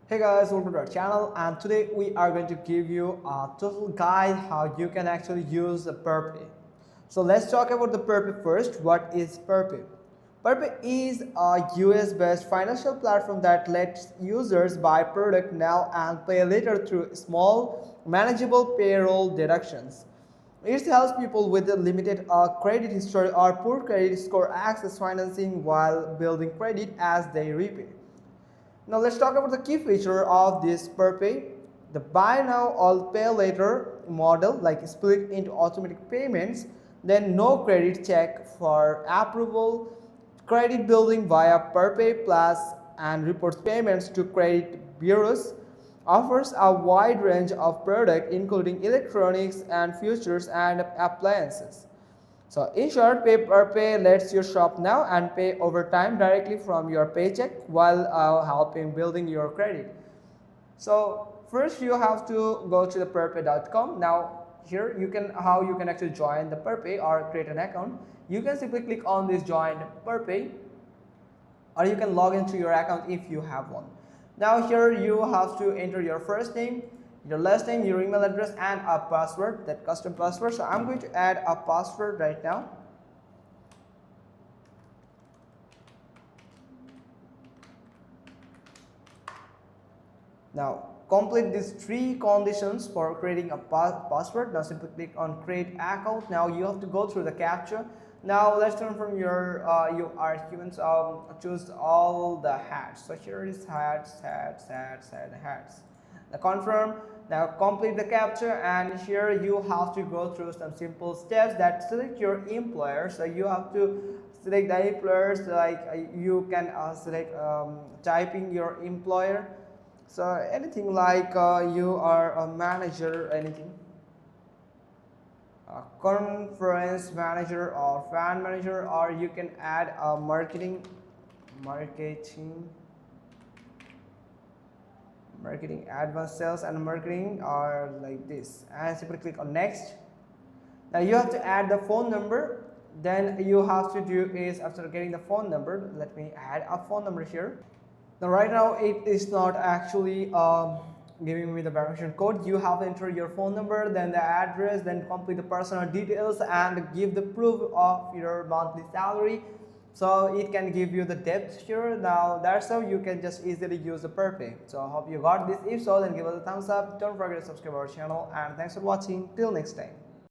Hey guys, welcome to our channel, and today we are going to give you a total guide how you can actually use the Perpay. So let's talk about the Perpay first. What is Perpay? Perpay is a US based financial platform that lets users buy product now and pay later through small manageable payroll deductions. It helps people with a limited credit history or poor credit score access financing while building credit as they repay. Now let's talk about the key feature of this Perpay. The buy now or pay later model, like split into automatic payments, then no credit check for approval, credit building via Perpay Plus, and reports payments to credit bureaus, offers a wide range of products including electronics and futures and appliances. So in short, Perpay lets you shop now and pay over time directly from your paycheck while helping building your credit. So first you have to go to the perpay.com. Now here you can how you can actually join the Perpay or create an account. You can simply click on this join Perpay, or you can log into your account if you have one. Now here you have to enter your first name, your last name, your email address, and a password, that custom password. So I'm going to add a password right now. Now complete these three conditions for creating a password. Now simply click on create account. Now you have to go through the captcha. Now let's turn from your you are humans. Choose all the hats. So here it is hats. Now confirm. Now complete the captcha, and here you have to go through some simple steps that select your employer. So you have to select the employers, like you can select typing your employer. So anything like you are a manager, anything, a conference manager or fan manager, or you can add a marketing, advanced sales and marketing, or like this, and simply click on next. Now you have to add the phone number. Then you have to do is, after getting the phone number, let me add a phone number here. Now right now it is not actually giving me the verification code. You have to enter your phone number, then the address, then complete the personal details and give the proof of your monthly salary. So it can give you the depth here. Now that's how you can just easily use the Perpay. So I hope you got this. If so, then give us a thumbs up. Don't forget to subscribe our channel, and thanks for watching. Till next time.